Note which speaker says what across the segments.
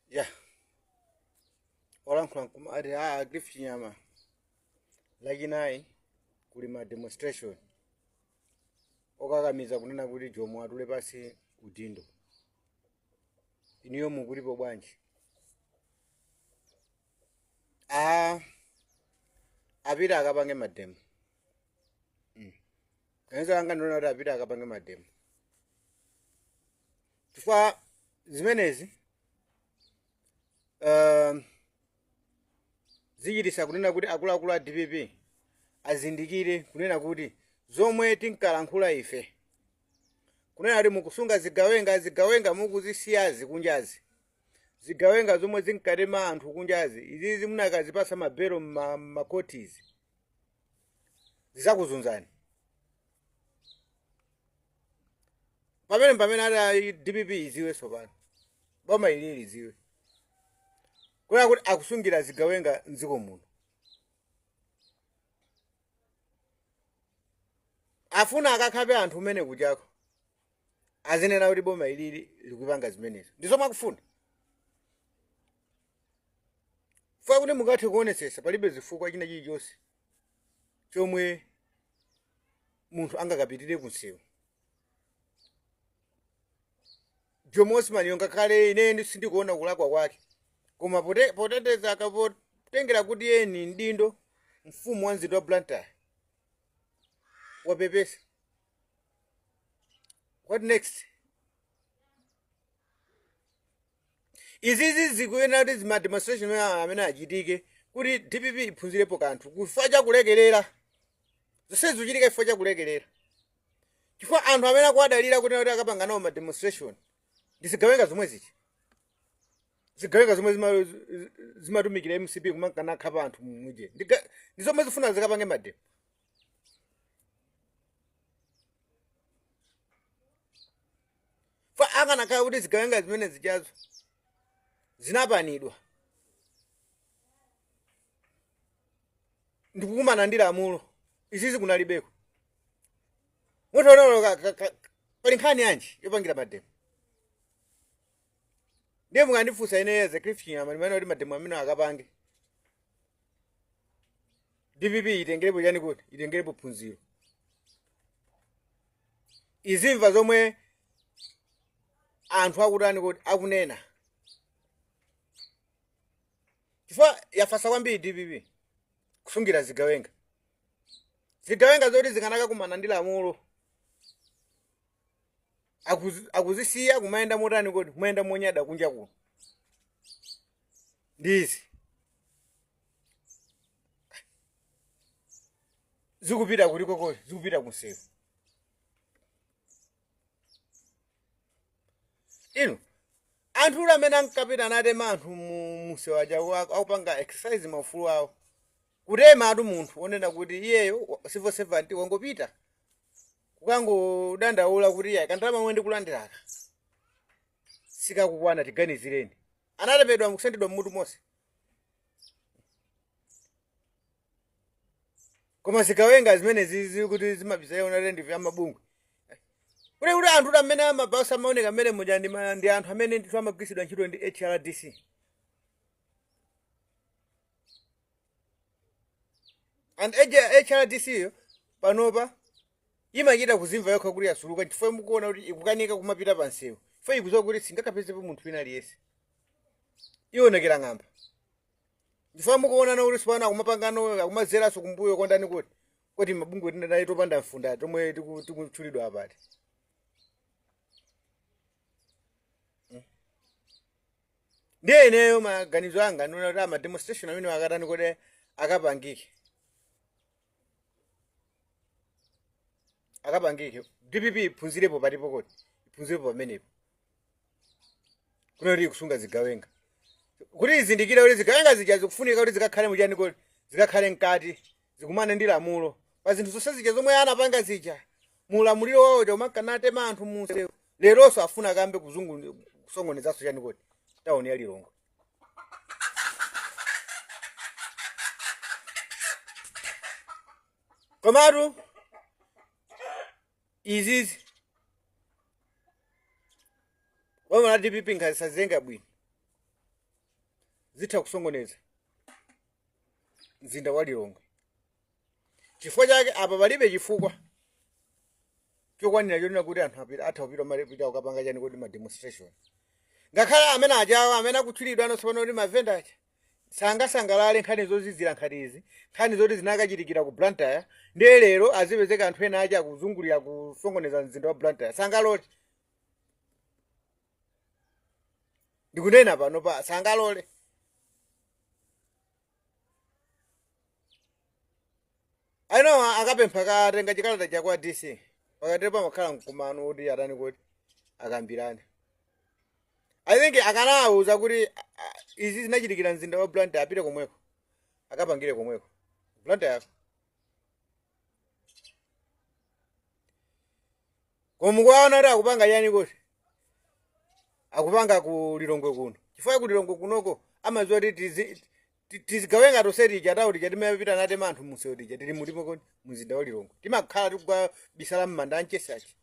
Speaker 1: Yeah, olankhula nkumati Griff Chinyama lachinayi kuli ma demonstration okakamiza kunena kuti Jomo atule pasi udindo. Iniyo mukulipo bwanji? Apita akapange mademo. Kanisa langa ndona kuti apita akapange mademo. Chifukwa zimenezi zichitisa kunena kuti akuluakulu a DPP azindikire kunena kuti zomwe tinkalankhula ife kunena kuti mukusunga zigawenga mukuzisiyazi kunjazi, zigawenga zomwe zinkatema anthu kunjazi, izizi munakazipasa mabelo makotizi zizakuzunzani. Pamene ati DPP iziwe sopano boma ilili iziwe kunena kuti akusungira zigawenga mdziko muno. Afuna akakhape anthu umene kuchako azinena kuti boma ilili likupanga zimenezo ndizomwe akufuna. Funa kuti mukathe kuonetsesa palibe zifukwa china chilichonse chomwe munthu angakapitire kunsewu. Jomo Osman ngakhale ine sindikuona kulakwa kwake, koma poteteza akapotengera kuti yeni ndindo mfumu wa mzinda wa Blantyre wapepesa. What next? Izizi zikuyenera kuti zima demonstration amene achitike kuti DPP iphunzirepo kanthu kufa chakulekelera. Zonse zikuchitika chifukwa chakulekelera. Chifukwa anthu amene akuadalira kuti akapanga nawo ma demonstration ndizigawenga zomwe zichi. Zigawenga zomwe zimatumikira MCP kumakana khapa anthu muje. Ndizomwe zifuna zikapange mademo. Fa akanakhala kuti zigawenga zimene zichazo zinapanidwa ndikukumana ndi lamulo, izizi kunalibeko. Mutono pali nkhani yanji yopangira mademo. Ndiye mukandifunsa ine Griff Chinyama ndimene kuti mademo amene akapange DPP itengerepo chani kuti itengerepo phunziro. Izimva zomwe anthu akutani kuti akunena. Chifukwa yafasa kwambiri DPP kusungira zigawenga. Zigawenga zoti zikanaka kumana ndi lamulo akuzisiya kumayenda motani kuti kumayenda monyada kunja kuno. Ndizi zikupita kuliko kodi zikupita kunsewu. Ino anthu amene ankapita natema anthu musewu aja akupanga exercise maufulu awo kutema atu munthu onena kuti iyeyo civil servant wangopita kukangodandaula kuti iye kandalama mwende kulandiraka sikakukwana tiganizireni. Analepedwa mukusendedwa mmutu monse. Koma zigawenga zimene zizi kuti zimapisa yona ndi vya mabungwe. Kuti anthu amene amabasa amaoneka amene moja ndi anthu amene ndithu amagwisidwa ntchito ndi HRDC. And HRDC yo panopa imachita kuzimva yokha kuti yasuluka chifukwa mukuona kuti ikukanika kumapita pansewu. Chifukwa ikuzowa kuti singakapezepo munthu wina aliyense. Ionekera ng'amba. Chifukwa mukuona na kuti sipana kumapangano akumazeraso kumbuyo kondani kuti mabungwe tinadali topanda mfunda tomwe tikutchulidwa apati. Ndiye ineyo maganizo anga nuna kuti ama demonstration amene akatani kuti akapangike. DPP iphunzirepo patipo kuti iphunzirepo pamenepo. Kuna kuti kusunga zigawenga. Kuti izindikira kuti zigawenga zija zikufunika kuti zikakhale mujani kuti zikakhale mkati zikumane ndi lamulo. Pa zinthu zonse zija zomwe anapanga zija mulamuliro wawo chomakanatema anthu munsewu. Leronso afuna akambe kusongonezanso chani kuti taoni ya Lilongwe. Komatu izizi wamana DPP nkhazisazenga bwino. zitha kusongoneza mzinda wa Lilongwe. Chifukwa chake apa palibe chifukwa chokwanira chonena kuti anthu atha kupita malipita ukapanga chani kuti ma demonstration. Ngakhale amene ajawa amene akutchulidwa anosopano kuti mavenda aja sangasangalale nkhani zozizira nkhani izi, nkhani zoti zinakachitikira ku Blantyre, ndiye lero azipezeka anthu ena aja akuzungulira kusongoneza mzinda wa Blantyre. Sangalole. Ndikunena pano pa sangalole. Aino akapempha katenga chikalata chakwa DC. Pakati pamakhala mkumano kuti atani kuti akambirane. I think akanawuza kuti izi zinachitikira mzinda wa Blantyre apite komweko. Akapangire komweko. Blantyre. Komukwaona kuti akupanga yani kuti akupanga ku Lilongwe kuno. Chifukwa ku Lilongwe kunoko amaziwa kuti tizigawenga toseti chatauri chatimapita nate manthu musodi chatili mulimo kodi mzinda wa Lilongwe. Timakhala tikugwa bisala mmanda anchesachi.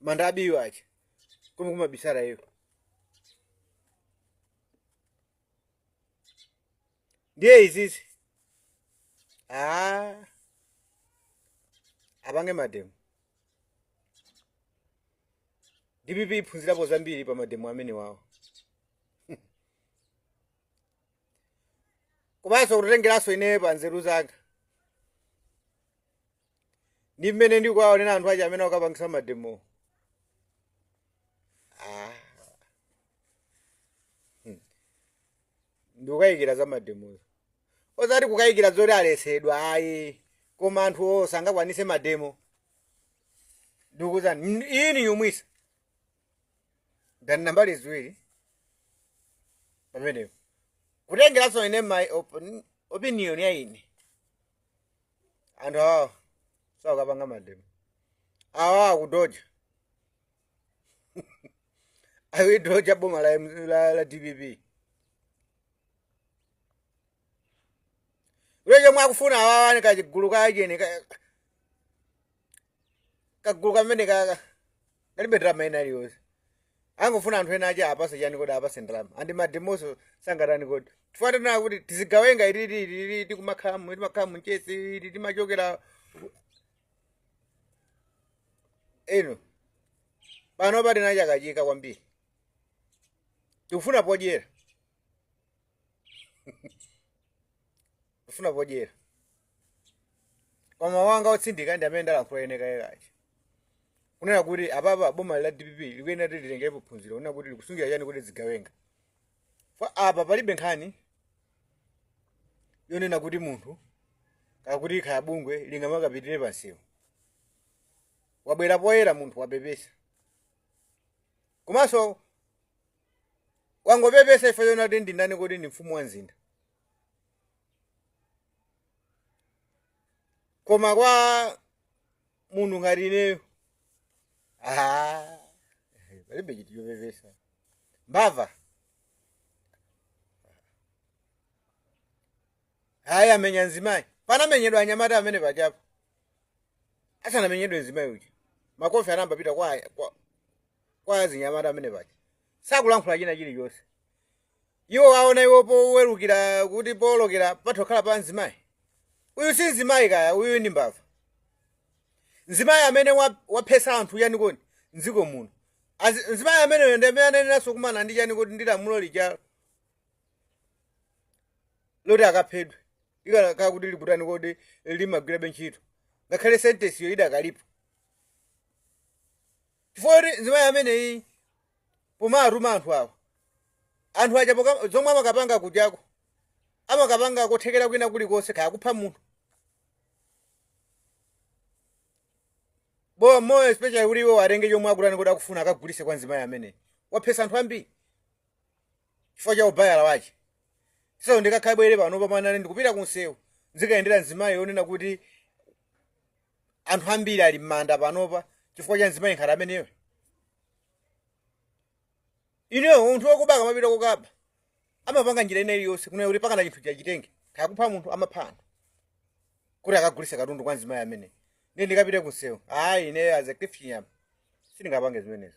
Speaker 1: Manda abiyo achi. Kuma bisala iyo. Ndiye izizi. Abange mademu. DPP iphunzirapo zambiri pa mademu amene wawo. Kumaso kutengeraso ine pa nzeru zanga. Ndi mmene ndikwawo nena anthu aja amene akapangisa mademo. Ndikukayikira za mademo. Ozati kukayikira zoti alesedwa ayi. Koma anthu sangakwanise mademo. Ndikuzani ini yumwisa. Ndani nambali ziwiri. Pamenepo. Kutengeraso ine my opinion ya ine. Anthu awo sakapanga mademo. Awa kudoja. Awi doja boma la DPP. Uleje mwakufuna awawane kachigulu kajeni kagulu kamene kalibe drama ina liyose. Angofuna anthu ena aja apase chani kodi apase drama. Andi mademoso sangatani kodi. Tifuatana kuti tizigawenga ilili timakhamu nchesi timachokera eno. Pano pati naja kajika kwambiri. Tikufuna pojera. Ufuna pojera. Kwa mawanga otsindika ndi amene ndalankhula ene kaekachi. Kunena kuti apapa boma la DPP likwena lilengepo phunziro kunena kuti likusungira chani kuti zigawenga. Fa apa palibe nkhani yonena kuti munthu kakuti khaya bungwe lingamakapitire pansewu. Wabwera poyera munthu wabebesa. Komanso wangopepesa ife yona kuti ndindani kuti ndi mfumu wa mzinda. Koma kwa munthu ngati ineyo palibe chiti chopepesa. Mbava. Haya amenya nzimayi. Panamenyedwa anyamata amene pachapo. Asanamenyedwe nzimayi uja. Makofi anambapita kwa zinyamata amene pacha. Sakulankhula china chilichonse. Iwo aona iwo powerukira kuti polokera pathokhala pa nzimayi. Uyu si nzimayi kaya, uyu ndi mbava. Nzimayi amene waphesa anthu yani kodi nziko muno. Nzimayi amene ndi amene anenaso kumana ndi chani kuti ndilamulo lija loti akaphedwe. Ikakhala kuti likutani kodi limagwirabe ntchito. Ngakhale sentence yo idakalipo. Chifukwa nzimayi amene iyi pomatuma anthu awo. Anthu aja zomwe amakapanga kujako. Amakapanga kothekera kwina kulikonse kaya kupha munthu. More especially uri wo arenge yomwe akulani kuti akufuna akagulise kwa nzimayi amene. Waphesa anthu ambiri. Chifukwa cha ubayala wache. So ndikakhabwere pano pamanane ndikupita kunsewu. Nzikayendera nzimayi yonena kuti anthu ambiri ali m'manda panopa chifukwa cha nzimayi nkhati ameneyo. Ineyo munthu wokubaka mapita kokaba. Amapanga njira ina iliyonse kunena kuti pakana chinthu chachitenge. Kaya kupha munthu amapha anthu. Kuti akagulise katundu kwa nzimayi amene. Ndikapita kunsewu. Ine as a Christian sindingapange zimenezo.